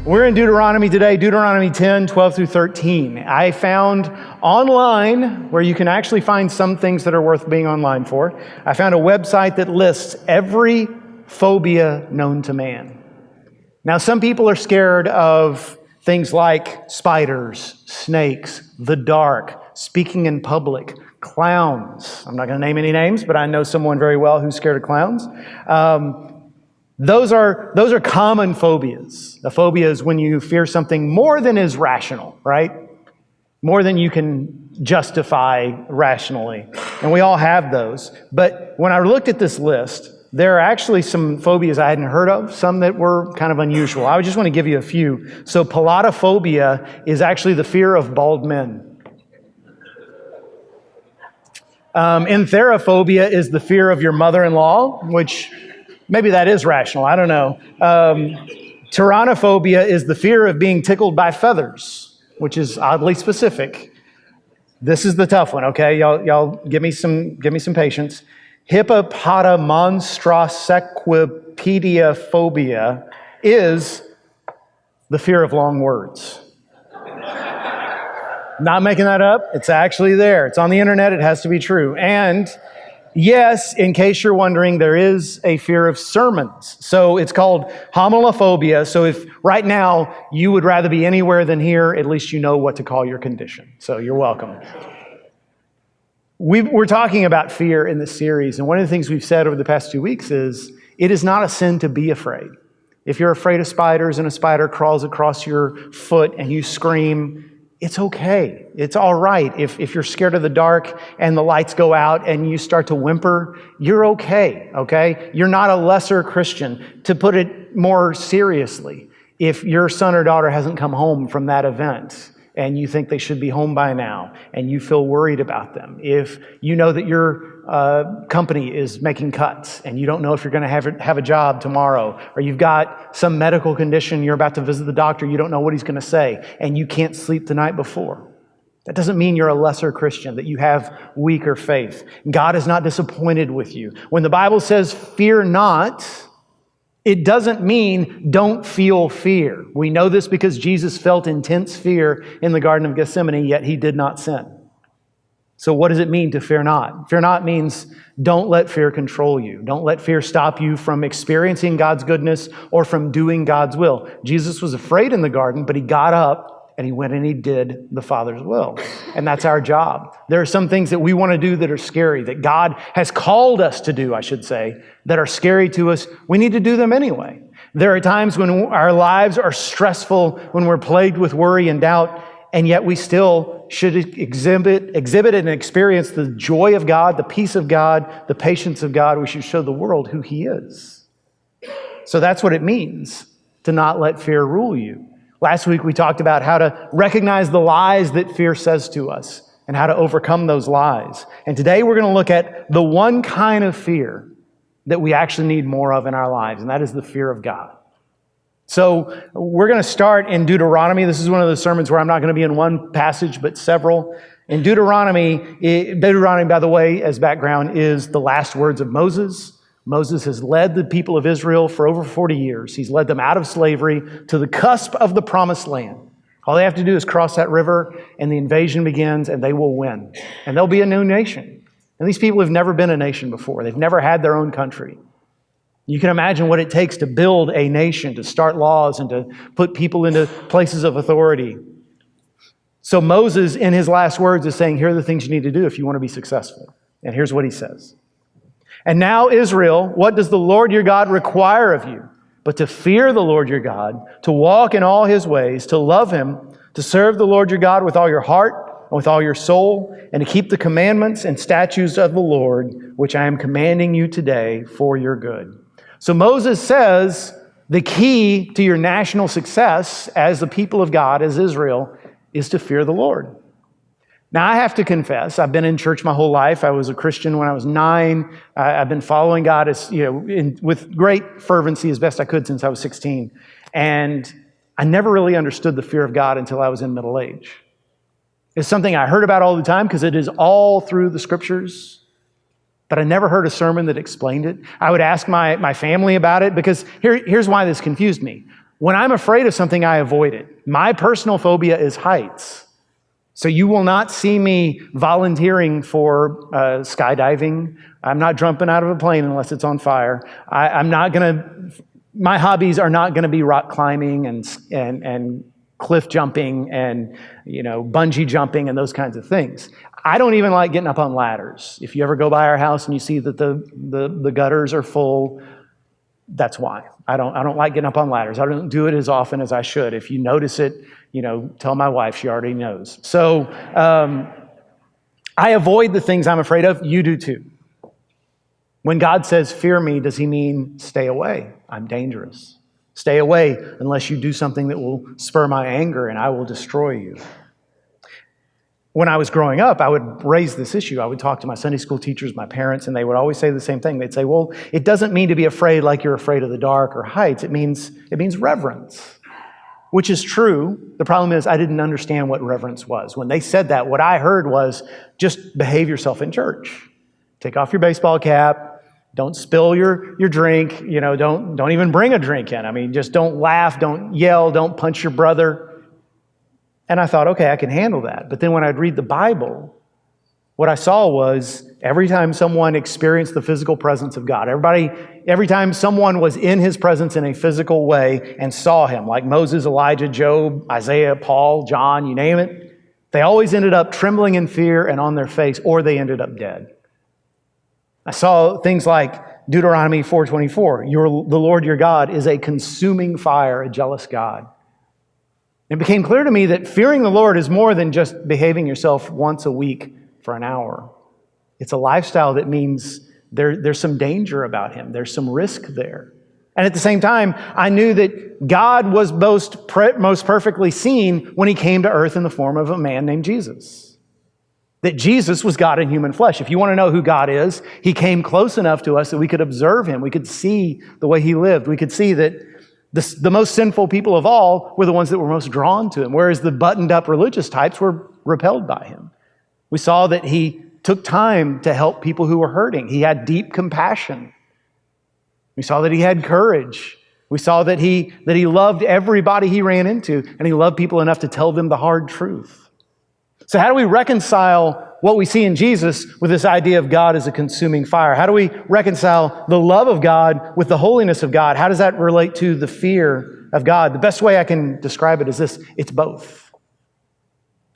We're in Deuteronomy today, Deuteronomy 10, 12 through 13. I found online, where you can actually find some things that are worth being online for, I found a website that lists every phobia known to man. Now, some people are scared of things like spiders, snakes, the dark, speaking in public, clowns. I'm not going to name any names, but I know someone very well who's scared of clowns. Those are common phobias. A phobia is when you fear something more than is rational, right? More than you can justify rationally. And we all have those. But when I looked at this list, there are actually some phobias I hadn't heard of, some that were kind of unusual. I just want to give you a few. So paladophobia is actually the fear of bald men. Entherophobia is the fear of your mother-in-law, which maybe that is rational, I don't know. Tyrannophobia is the fear of being tickled by feathers, which is oddly specific. This is the tough one, okay? Y'all give me some patience. Hippopotamonstrossequipedia is the fear of long words. Not making that up. It's actually there. It's on the internet. It has to be true. And yes, in case you're wondering, there is a fear of sermons. So it's called homilophobia. So if right now you would rather be anywhere than here, at least you know what to call your condition. So you're welcome. We're talking about fear in this series. And one of the things we've said over the past 2 weeks is it is not a sin to be afraid. If you're afraid of spiders and a spider crawls across your foot and you scream, it's okay. It's all right. If you're scared of the dark and the lights go out and you start to whimper, you're okay, okay? You're not a lesser Christian. To put it more seriously, if your son or daughter hasn't come home from that event and you think they should be home by now and you feel worried about them, if you know that your company is making cuts and you don't know if you're going to have a job tomorrow, or you've got some medical condition, you're about to visit the doctor, you don't know what he's going to say, and you can't sleep the night before. That doesn't mean you're a lesser Christian, that you have weaker faith. God is not disappointed with you. When the Bible says, fear not, it doesn't mean don't feel fear. We know this because Jesus felt intense fear in the Garden of Gethsemane, yet he did not sin. So what does it mean to fear not? Fear not means don't let fear control you. Don't let fear stop you from experiencing God's goodness or from doing God's will. Jesus was afraid in the garden, but he got up and he went and he did the Father's will. And that's our job. There are some things that we want to do that are scary, that God has called us to do, I should say, that are scary to us. We need to do them anyway. There are times when our lives are stressful, when we're plagued with worry and doubt, and yet we still should exhibit and experience the joy of God, the peace of God, the patience of God. We should show the world who he is. So that's what it means to not let fear rule you. Last week we talked about how to recognize the lies that fear says to us and how to overcome those lies. And today we're going to look at the one kind of fear that we actually need more of in our lives, and that is the fear of God. So we're going to start in Deuteronomy. This is one of the sermons where I'm not going to be in one passage, but several. In Deuteronomy, by the way, as background, is the last words of Moses. Moses has led the people of Israel for over 40 years. He's led them out of slavery to the cusp of the promised land. All they have to do is cross that river, and the invasion begins, and they will win. And they'll be a new nation. And these people have never been a nation before. They've never had their own country. You can imagine what it takes to build a nation, to start laws and to put people into places of authority. So Moses, in his last words, is saying, here are the things you need to do if you want to be successful. And here's what he says. And now, Israel, what does the Lord your God require of you? But to fear the Lord your God, to walk in all his ways, to love him, to serve the Lord your God with all your heart and with all your soul, and to keep the commandments and statutes of the Lord, which I am commanding you today for your good. So Moses says the key to your national success as the people of God, as Israel, is to fear the Lord. Now, I have to confess, I've been in church my whole life. I was a Christian when I was 9. I've been following God with great fervency as best I could since I was 16. And I never really understood the fear of God until I was in middle age. It's something I heard about all the time because it is all through the scriptures. But I never heard a sermon that explained it. I would ask my family about it because here's why this confused me. When I'm afraid of something, I avoid it. My personal phobia is heights. So you will not see me volunteering for skydiving. I'm not jumping out of a plane unless it's on fire. My hobbies are not going to be rock climbing and cliff jumping and bungee jumping and those kinds of things. I don't even like getting up on ladders. If you ever go by our house and you see that the gutters are full, that's why. I don't like getting up on ladders. I don't do it as often as I should. If you notice it, tell my wife, she already knows. So I avoid the things I'm afraid of. You do too. When God says, fear me, does he mean stay away? I'm dangerous. Stay away unless you do something that will spur my anger and I will destroy you. When I was growing up, I would raise this issue. I would talk to my Sunday school teachers, my parents, and they would always say the same thing. They'd say, well, it doesn't mean to be afraid like you're afraid of the dark or heights. It means reverence, which is true. The problem is I didn't understand what reverence was. When they said that, what I heard was just behave yourself in church. Take off your baseball cap. Don't spill your drink. Don't even bring a drink in. I mean, just don't laugh, don't yell, don't punch your brother. And I thought, okay, I can handle that. But then when I'd read the Bible, what I saw was every time someone experienced the physical presence of God, every time someone was in his presence in a physical way and saw him, like Moses, Elijah, Job, Isaiah, Paul, John, you name it, they always ended up trembling in fear and on their face, or they ended up dead. I saw things like Deuteronomy 4:24, the Lord your God is a consuming fire, a jealous God. It became clear to me that fearing the Lord is more than just behaving yourself once a week for an hour. It's a lifestyle that means there's some danger about him. There's some risk there. And at the same time, I knew that God was most perfectly seen when he came to earth in the form of a man named Jesus. That Jesus was God in human flesh. If you want to know who God is, he came close enough to us that we could observe him. We could see the way he lived. We could see that the most sinful people of all were the ones that were most drawn to him, whereas the buttoned-up religious types were repelled by him. We saw that he took time to help people who were hurting. He had deep compassion. We saw that he had courage. We saw that he loved everybody he ran into, and he loved people enough to tell them the hard truth. So how do we reconcile what we see in Jesus with this idea of God as a consuming fire? How do we reconcile the love of God with the holiness of God? How does that relate to the fear of God? The best way I can describe it is this: it's both.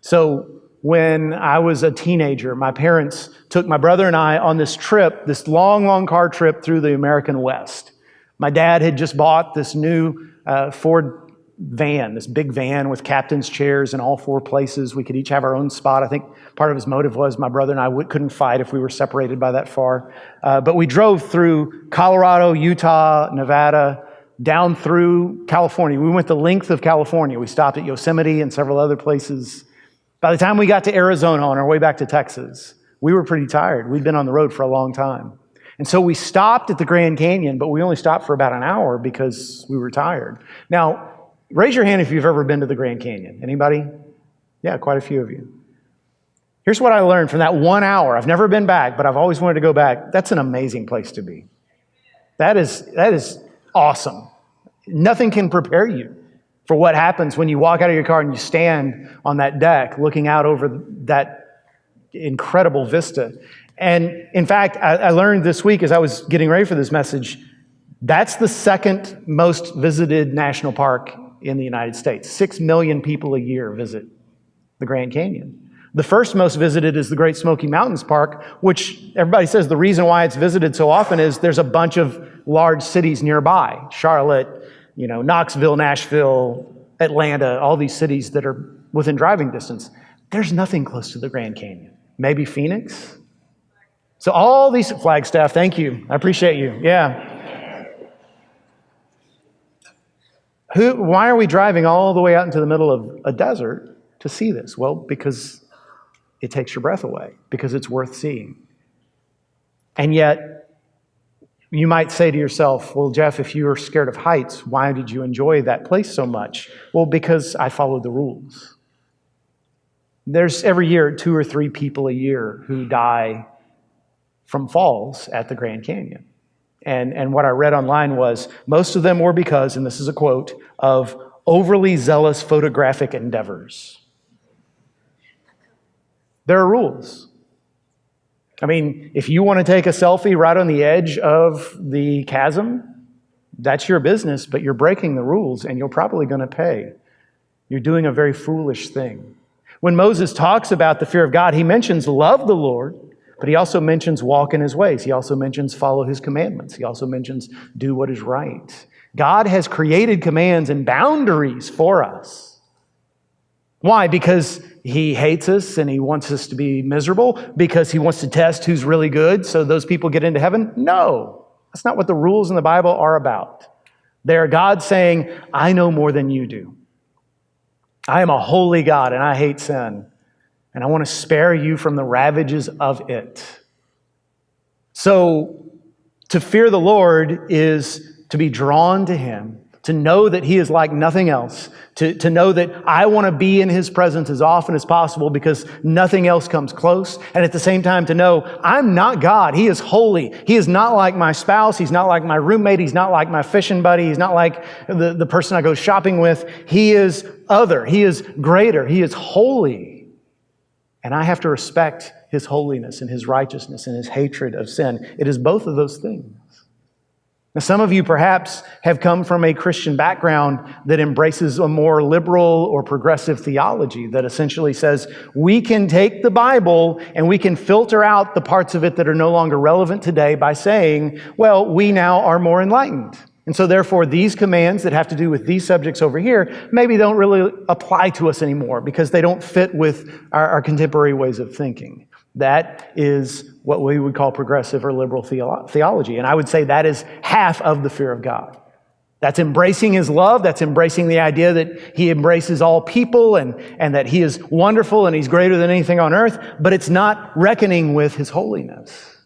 So when I was a teenager, my parents took my brother and I on this trip, this long, long car trip through the American West. My dad had just bought this new Ford van, this big van with captain's chairs in all four places. We could each have our own spot. I think part of his motive was my brother and I couldn't fight if we were separated by that far. But we drove through Colorado, Utah, Nevada, down through California. We went the length of California. We stopped at Yosemite and several other places. By the time we got to Arizona on our way back to Texas, we were pretty tired. We'd been on the road for a long time. And so we stopped at the Grand Canyon, but we only stopped for about an hour because we were tired. Now, raise your hand if you've ever been to the Grand Canyon. Anybody? Yeah, quite a few of you. Here's what I learned from that 1 hour. I've never been back, but I've always wanted to go back. That's an amazing place to be. That is awesome. Nothing can prepare you for what happens when you walk out of your car and you stand on that deck looking out over that incredible vista. And in fact, I learned this week as I was getting ready for this message, that's the second most visited national park in the United States. 6 million people a year visit the Grand Canyon. The first most visited is the Great Smoky Mountains Park, which everybody says the reason why it's visited so often is there's a bunch of large cities nearby. Charlotte, Knoxville, Nashville, Atlanta, all these cities that are within driving distance. There's nothing close to the Grand Canyon. Maybe Phoenix? So all these, Flagstaff, thank you. I appreciate you. Yeah. Why are we driving all the way out into the middle of a desert to see this? Well, because it takes your breath away, because it's worth seeing. And yet, you might say to yourself, well, Jeff, if you were scared of heights, why did you enjoy that place so much? Well, because I followed the rules. There's every year 2 or 3 people a year who die from falls at the Grand Canyon. And what I read online was most of them were because, and this is a quote, of overly zealous photographic endeavors. There are rules. I mean, if you want to take a selfie right on the edge of the chasm, that's your business, but you're breaking the rules and you're probably going to pay. You're doing a very foolish thing. When Moses talks about the fear of God, he mentions love the Lord, but he also mentions walk in his ways. He also mentions follow his commandments. He also mentions do what is right. God has created commands and boundaries for us. Why? Because he hates us and he wants us to be miserable? Because he wants to test who's really good so those people get into heaven? No, that's not what the rules in the Bible are about. They're God saying, I know more than you do. I am a holy God and I hate sin. And I want to spare you from the ravages of it. So to fear the Lord is to be drawn to him, to know that he is like nothing else, to know that I want to be in his presence as often as possible because nothing else comes close. And at the same time to know I'm not God. He is holy. He is not like my spouse. He's not like my roommate. He's not like my fishing buddy. He's not like the person I go shopping with. He is other. He is greater. He is holy. And I have to respect his holiness and his righteousness and his hatred of sin. It is both of those things. Now, some of you perhaps have come from a Christian background that embraces a more liberal or progressive theology that essentially says we can take the Bible and we can filter out the parts of it that are no longer relevant today by saying, well, we now are more enlightened. And so therefore, these commands that have to do with these subjects over here maybe don't really apply to us anymore because they don't fit with our contemporary ways of thinking. That is what we would call progressive or liberal theology. And I would say that is half of the fear of God. That's embracing his love. That's embracing the idea that he embraces all people and that he is wonderful and he's greater than anything on earth. But it's not reckoning with his holiness.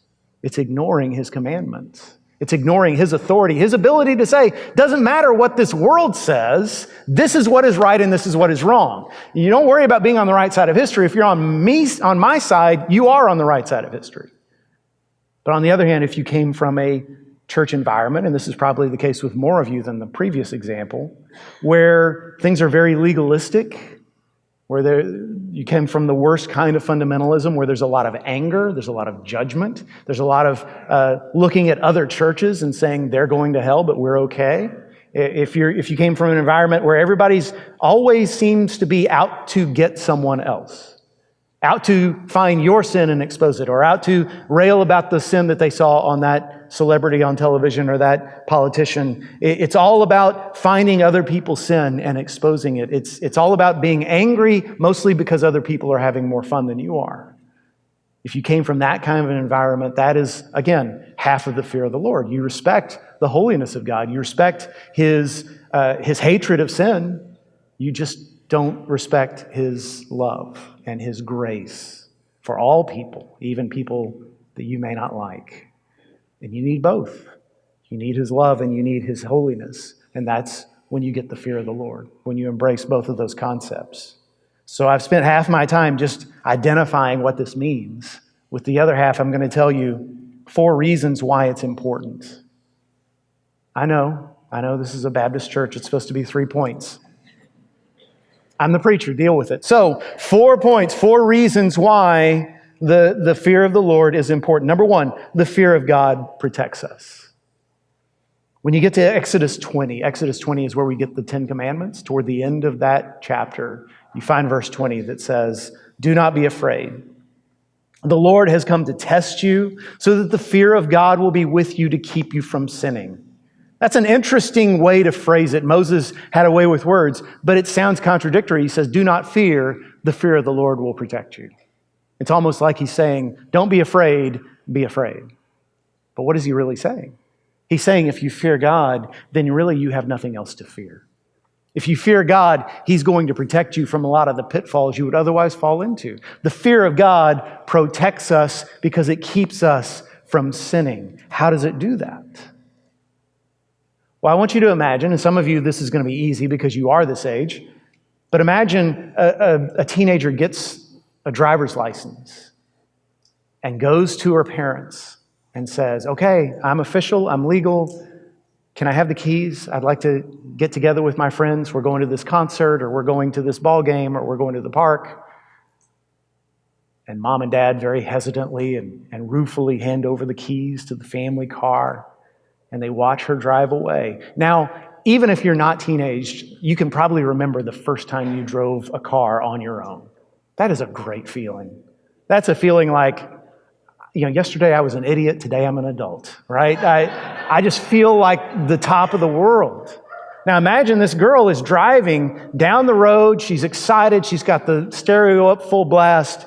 It's ignoring his commandments. It's ignoring his authority, his ability to say, doesn't matter what this world says, this is what is right and this is what is wrong. You don't worry about being on the right side of history. If you're on my side, you are on the right side of history. But on the other hand, if you came from a church environment, and this is probably the case with more of you than the previous example, where things are very legalistic, where you came from the worst kind of fundamentalism, where there's a lot of anger, there's a lot of judgment, there's a lot of looking at other churches and saying they're going to hell, but we're okay. If you came from an environment where everybody's always seems to be out to get someone else, out to find your sin and expose it, or out to rail about the sin that they saw on that celebrity on television or that politician. It's all about finding other people's sin and exposing it. It's all about being angry, mostly because other people are having more fun than you are. If you came from that kind of an environment, that is, again, half of the fear of the Lord. You respect the holiness of God. You respect his hatred of sin. You just don't respect his love and his grace for all people, even people that you may not like. And you need both. You need his love and you need his holiness. And that's when you get the fear of the Lord, when you embrace both of those concepts. So I've spent half my time just identifying what this means. With the other half, I'm going to tell you 4 reasons why it's important. I know this is a Baptist church. It's supposed to be 3 points. I'm the preacher, deal with it. So 4 points, 4 reasons why the fear of the Lord is important. Number 1, the fear of God protects us. When you get to Exodus 20 is where we get the 10 Commandments. Toward the end of that chapter, you find verse 20 that says, do not be afraid. The Lord has come to test you so that the fear of God will be with you to keep you from sinning. That's an interesting way to phrase it. Moses had a way with words, but it sounds contradictory. He says, do not fear, the fear of the Lord will protect you. It's almost like he's saying, don't be afraid, be afraid. But what is he really saying? He's saying if you fear God, then really you have nothing else to fear. If you fear God, he's going to protect you from a lot of the pitfalls you would otherwise fall into. The fear of God protects us because it keeps us from sinning. How does it do that? Well, I want you to imagine, and some of you this is going to be easy because you are this age, but imagine a teenager gets a driver's license and goes to her parents and says, okay, I'm official, I'm legal. Can I have the keys? I'd like to get together with my friends. We're going to this concert, or we're going to this ball game, or we're going to the park. And mom and dad very hesitantly and ruefully hand over the keys to the family car, and they watch her drive away. Now, even if you're not teenaged, you can probably remember the first time you drove a car on your own. That is a great feeling. That's a feeling like, yesterday I was an idiot, today I'm an adult, right? I just feel like the top of the world. Now imagine this girl is driving down the road. She's excited. She's got the stereo up full blast.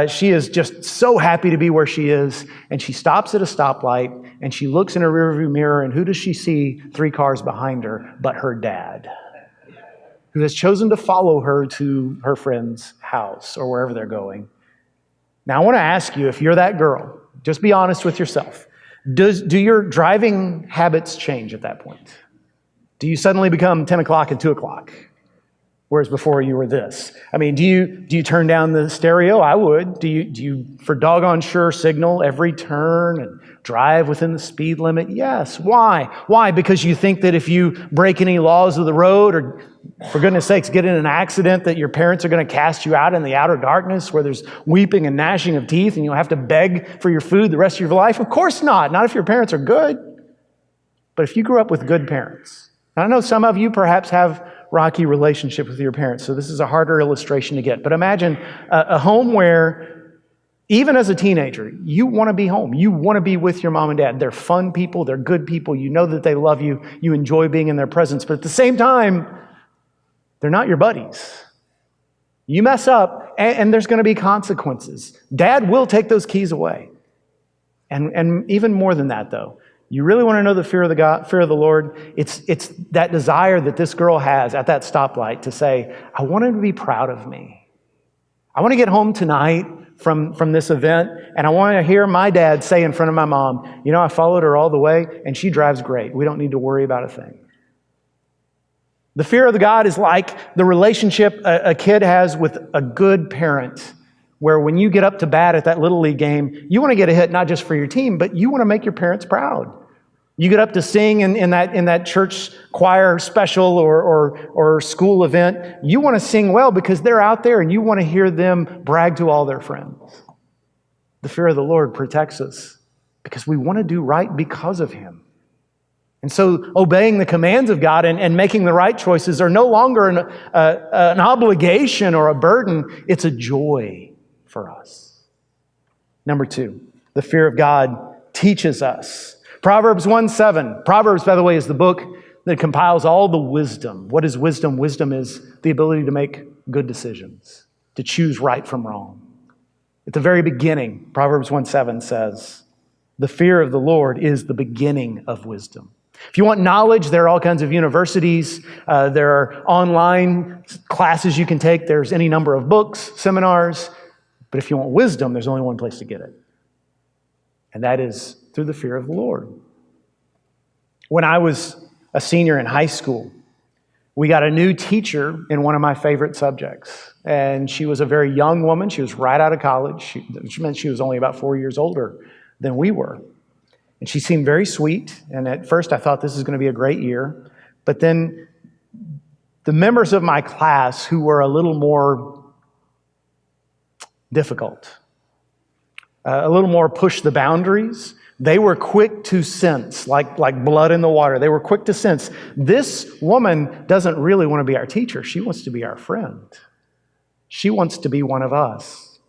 She is just so happy to be where she is. And she stops at a stoplight and she looks in her rearview mirror, and who does she see 3 cars behind her but her dad, who has chosen to follow her to her friend's house or wherever they're going. Now, I want to ask you, if you're that girl, just be honest with yourself. Do your driving habits change at that point? Do you suddenly become 10 o'clock and 2 o'clock, whereas before you were this? I mean, do you turn down the stereo? I would. Do you for doggone sure signal every turn and drive within the speed limit? Yes. Why? Why? Because you think that if you break any laws of the road, or for goodness sakes, get in an accident, that your parents are going to cast you out in the outer darkness where there's weeping and gnashing of teeth and you'll have to beg for your food the rest of your life? Of course not. Not if your parents are good. But if you grew up with good parents, and I know some of you perhaps have rocky relationship with your parents, so this is a harder illustration to get. But imagine a home where, even as a teenager, you want to be home. You want to be with your mom and dad. They're fun people. They're good people. You know that they love you. You enjoy being in their presence. But at the same time, they're not your buddies. You mess up, and there's going to be consequences. Dad will take those keys away. And even more than that, though, you really want to know the fear of the Lord? It's that desire that this girl has at that stoplight to say, I want him to be proud of me. I want to get home tonight from this event, and I want to hear my dad say in front of my mom, I followed her all the way, and she drives great. We don't need to worry about a thing. The fear of God is like the relationship a kid has with a good parent, where when you get up to bat at that Little League game, you want to get a hit not just for your team, but you want to make your parents proud. You get up to sing in that church choir special or school event. You want to sing well because they're out there and you want to hear them brag to all their friends. The fear of the Lord protects us because we want to do right because of Him. And so obeying the commands of God and making the right choices are no longer an obligation or a burden. It's a joy for us. Number 2, the fear of God teaches us. Proverbs 1:7. Proverbs, by the way, is the book that compiles all the wisdom. What is wisdom? Wisdom is the ability to make good decisions, to choose right from wrong. At the very beginning, Proverbs 1:7 says, the fear of the Lord is the beginning of wisdom. If you want knowledge, there are all kinds of universities. There are online classes you can take. There's any number of books, seminars. But if you want wisdom, there's only one place to get it. And that is through the fear of the Lord. When I was a senior in high school, we got a new teacher in one of my favorite subjects. And she was a very young woman. She was right out of college, which meant she was only about 4 years older than we were. And she seemed very sweet. And at first I thought this is going to be a great year. But then the members of my class who were a little more difficult, a little more push the boundaries, they were quick to sense, like blood in the water. They were quick to sense, this woman doesn't really want to be our teacher. She wants to be our friend. She wants to be one of us.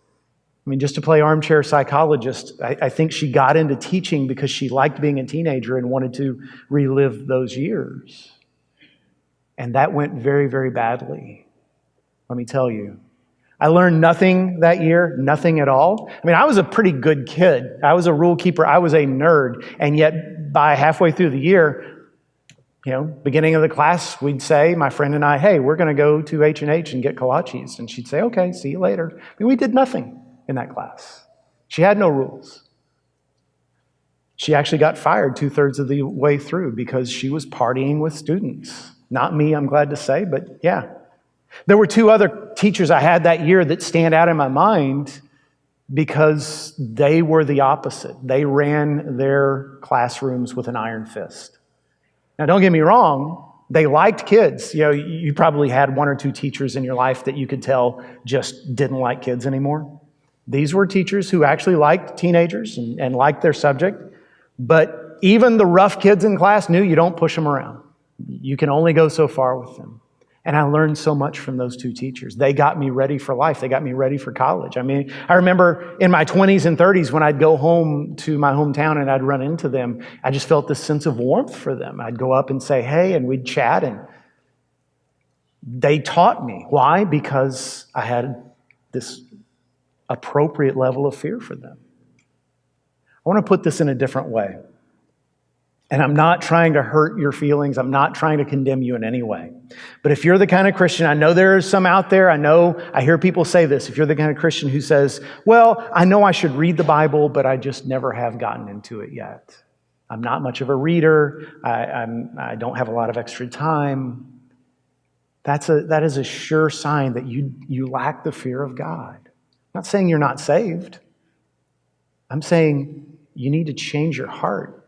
I mean, just to play armchair psychologist, I think she got into teaching because she liked being a teenager and wanted to relive those years. And that went very, very badly. Let me tell you. I learned nothing that year, nothing at all. I mean, I was a pretty good kid. I was a rule keeper. I was a nerd. And yet, by halfway through the year, beginning of the class, we'd say, my friend and I, hey, we're going to go to H&H and get kolaches. And she'd say, okay, see you later. I mean, we did nothing in that class. She had no rules. She actually got fired 2/3 of the way through because she was partying with students. Not me, I'm glad to say, but yeah. There were 2 other teachers I had that year that stand out in my mind. because they were the opposite. They ran their classrooms with an iron fist. Now, don't get me wrong, they liked kids. You probably had one or two teachers in your life that you could tell just didn't like kids anymore. These were teachers who actually liked teenagers and liked their subject. But even the rough kids in class knew you don't push them around. You can only go so far with them. And I learned so much from those two teachers. They got me ready for life. They got me ready for college. I remember in my 20s and 30s when I'd go home to my hometown and I'd run into them, I just felt this sense of warmth for them. I'd go up and say, hey, and we'd chat. And they taught me. Why? Because I had this appropriate level of fear for them. I want to put this in a different way. And I'm not trying to hurt your feelings. I'm not trying to condemn you in any way. But if you're the kind of Christian, I know there are some out there, I hear people say this. If you're the kind of Christian who says, well, I know I should read the Bible, but I just never have gotten into it yet. I'm not much of a reader. I don't have a lot of extra time. That is a sure sign that you lack the fear of God. I'm not saying you're not saved. I'm saying you need to change your heart.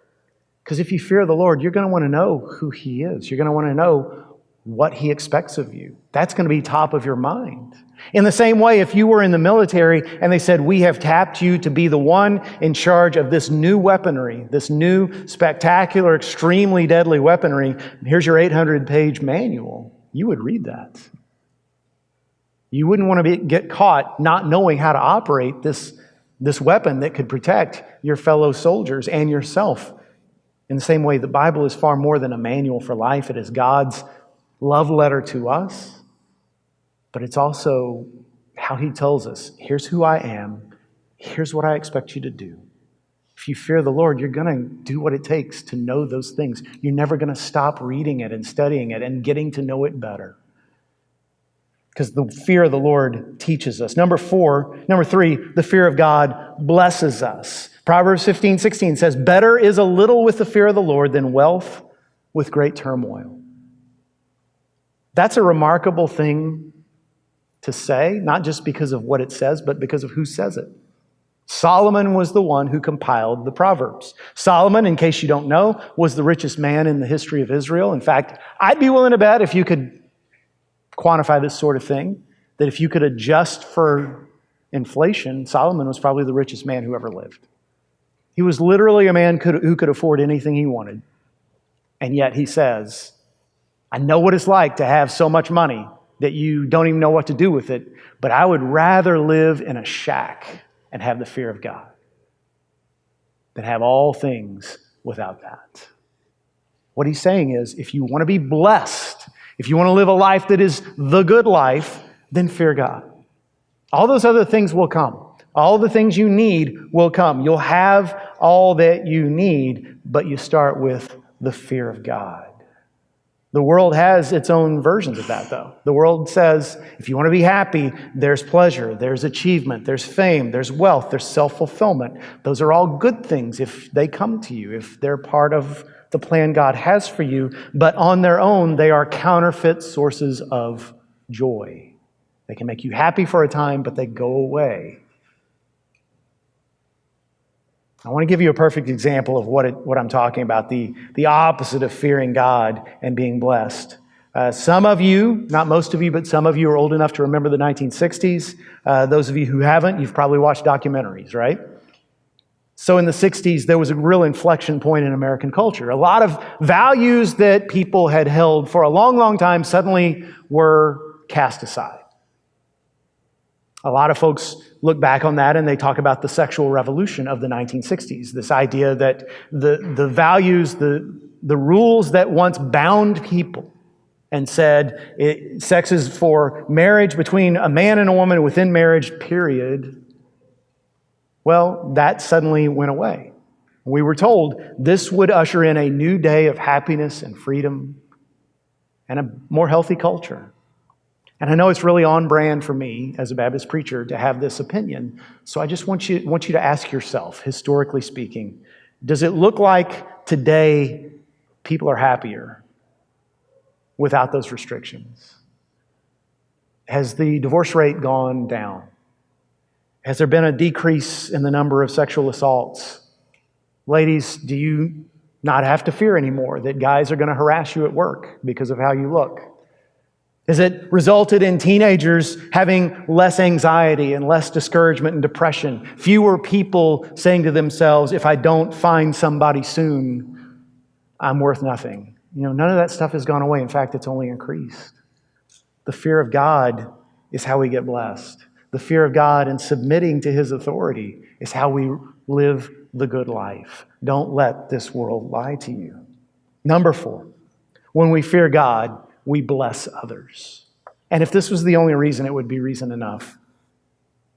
Because if you fear the Lord, you're going to want to know who He is. You're going to want to know what He expects of you. That's going to be top of your mind. In the same way, if you were in the military and they said, we have tapped you to be the one in charge of this new weaponry, this new spectacular, extremely deadly weaponry, here's your 800-page manual, you would read that. You wouldn't want to get caught not knowing how to operate this weapon that could protect your fellow soldiers and yourself. In the same way, the Bible is far more than a manual for life. It is God's love letter to us, but it's also how He tells us, here's who I am, here's what I expect you to do. If you fear the Lord, you're going to do what it takes to know those things. You're never going to stop reading it and studying it and getting to know it better. Because the fear of the Lord teaches us. Number three, the fear of God blesses us. Proverbs 15:16 says, better is a little with the fear of the Lord than wealth with great turmoil. That's a remarkable thing to say, not just because of what it says, but because of who says it. Solomon was the one who compiled the Proverbs. Solomon, in case you don't know, was the richest man in the history of Israel. In fact, I'd be willing to bet, if you could quantify this sort of thing, that if you could adjust for inflation, Solomon was probably the richest man who ever lived. He was literally a man who could afford anything he wanted. And yet he says, I know what it's like to have so much money that you don't even know what to do with it, but I would rather live in a shack and have the fear of God than have all things without that. What he's saying is, if you want to be blessed, if you want to live a life that is the good life, then fear God. All those other things will come. All the things you need will come. You'll have all that you need, but you start with the fear of God. The world has its own versions of that, though. The world says, if you want to be happy, there's pleasure, there's achievement, there's fame, there's wealth, there's self-fulfillment. Those are all good things if they come to you, if they're part of the plan God has for you. But on their own, they are counterfeit sources of joy. They can make you happy for a time, but they go away. I want to give you a perfect example of what I'm talking about, the opposite of fearing God and being blessed. Some of you, not most of you, but some of you are old enough to remember the 1960s. Those of you who haven't, you've probably watched documentaries, right? So in the 60s, there was a real inflection point in American culture. A lot of values that people had held for a long, long time suddenly were cast aside. A lot of folks look back on that and they talk about the sexual revolution of the 1960s. This idea that the values, the rules that once bound people and said sex is for marriage between a man and a woman within marriage, period. Well, that suddenly went away. We were told this would usher in a new day of happiness and freedom and a more healthy culture. And I know it's really on brand for me as a Baptist preacher to have this opinion. So I just want you to ask yourself, historically speaking, does it look like today people are happier without those restrictions? Has the divorce rate gone down? Has there been a decrease in the number of sexual assaults? Ladies, do you not have to fear anymore that guys are going to harass you at work because of how you look? Has it resulted in teenagers having less anxiety and less discouragement and depression? Fewer people saying to themselves, if I don't find somebody soon, I'm worth nothing. None of that stuff has gone away. In fact, it's only increased. The fear of God is how we get blessed. The fear of God and submitting to His authority is how we live the good life. Don't let this world lie to you. Number 4, when we fear God, we bless others. And if this was the only reason, it would be reason enough.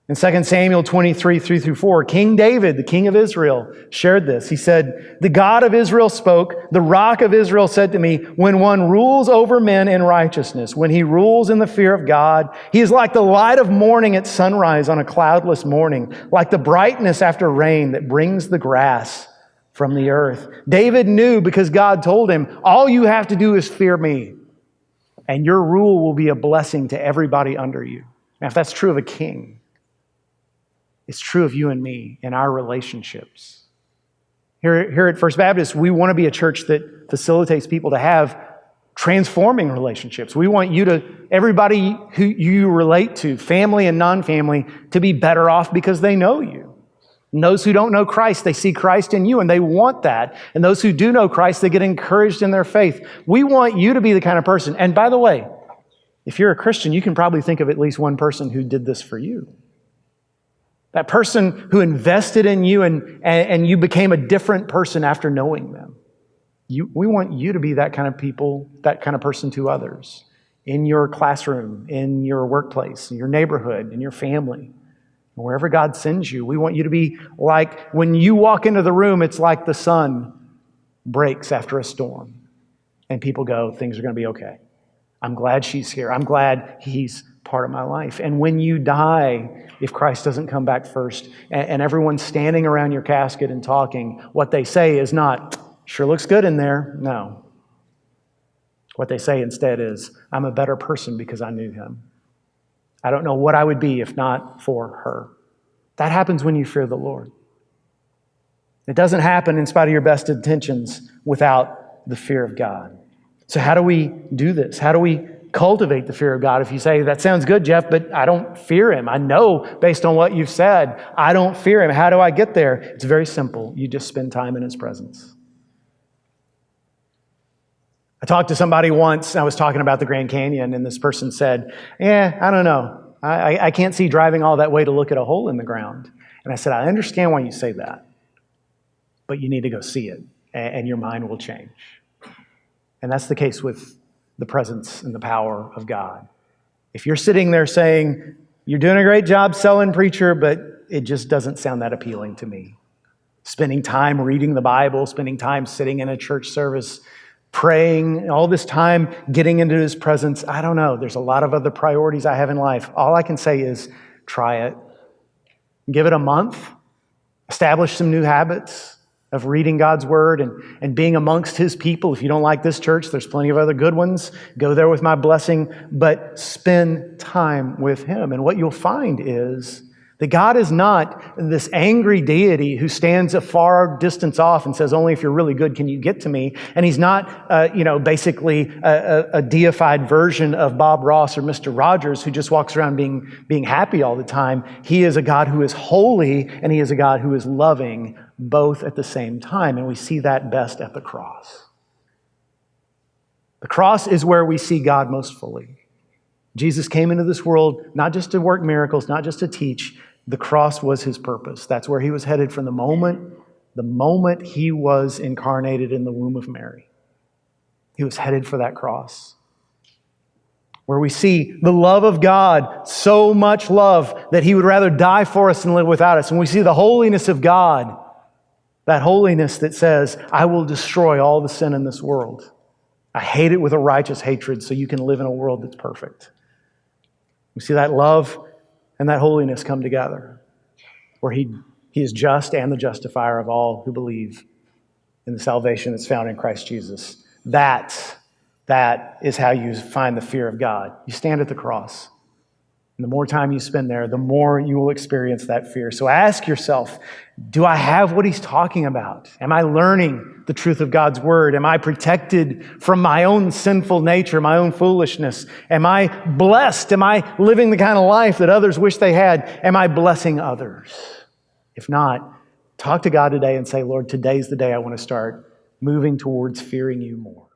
In 2 Samuel 23, 3-4, King David, the king of Israel, shared this. He said, "The God of Israel spoke, the rock of Israel said to me, when one rules over men in righteousness, when he rules in the fear of God, he is like the light of morning at sunrise on a cloudless morning, like the brightness after rain that brings the grass from the earth." David knew because God told him, all you have to do is fear me, and your rule will be a blessing to everybody under you. Now, if that's true of a king, it's true of you and me in our relationships. Here at First Baptist, we want to be a church that facilitates people to have transforming relationships. We want everybody who you relate to, family and non-family, to be better off because they know you. And those who don't know Christ, they see Christ in you and they want that. And those who do know Christ, they get encouraged in their faith. We want you to be the kind of person. And by the way, if you're a Christian, you can probably think of at least one person who did this for you. That person who invested in you and you became a different person after knowing them. We want you to be that kind of people, that kind of person to others. In your classroom, in your workplace, in your neighborhood, in your family. Wherever God sends you, we want you to be like, when you walk into the room, it's like the sun breaks after a storm. And people go, things are going to be okay. I'm glad she's here. I'm glad he's part of my life. And when you die, if Christ doesn't come back first, and everyone's standing around your casket and talking, what they say is not, sure looks good in there. No. What they say instead is, I'm a better person because I knew him. I don't know what I would be if not for her. That happens when you fear the Lord. It doesn't happen in spite of your best intentions without the fear of God. So how do we do this? How do we cultivate the fear of God? If you say, that sounds good, Jeff, but I don't fear him. I know based on what you've said, I don't fear him. How do I get there? It's very simple. You just spend time in his presence. I talked to somebody once, and I was talking about the Grand Canyon, and this person said, I don't know. I can't see driving all that way to look at a hole in the ground. And I said, I understand why you say that, but you need to go see it, and your mind will change. And that's the case with the presence and the power of God. If you're sitting there saying, you're doing a great job selling, preacher, but it just doesn't sound that appealing to me. Spending time reading the Bible, spending time sitting in a church service, praying, all this time getting into his presence, I don't know. There's a lot of other priorities I have in life. All I can say is try it. Give it a month. Establish some new habits of reading God's word and being amongst his people. If you don't like this church, there's plenty of other good ones. Go there with my blessing, but spend time with him. And what you'll find is that God is not this angry deity who stands a far distance off and says, only if you're really good can you get to me. And he's not, basically a deified version of Bob Ross or Mr. Rogers who just walks around being happy all the time. He is a God who is holy and he is a God who is loving, both at the same time. And we see that best at the cross. The cross is where we see God most fully. Jesus came into this world not just to work miracles, not just to teach. The cross was his purpose. That's where he was headed from the moment he was incarnated in the womb of Mary. He was headed for that cross. Where we see the love of God, so much love that he would rather die for us than live without us. And we see the holiness of God, that holiness that says, I will destroy all the sin in this world. I hate it with a righteous hatred so you can live in a world that's perfect. We see that love and that holiness come together, where he is just and the justifier of all who believe in the salvation that's found in Christ Jesus. That is how you find the fear of God. You stand at the cross. And the more time you spend there, the more you will experience that fear. So ask yourself, do I have what he's talking about? Am I learning the truth of God's word? Am I protected from my own sinful nature, my own foolishness? Am I blessed? Am I living the kind of life that others wish they had? Am I blessing others? If not, talk to God today and say, Lord, today's the day I want to start moving towards fearing you more.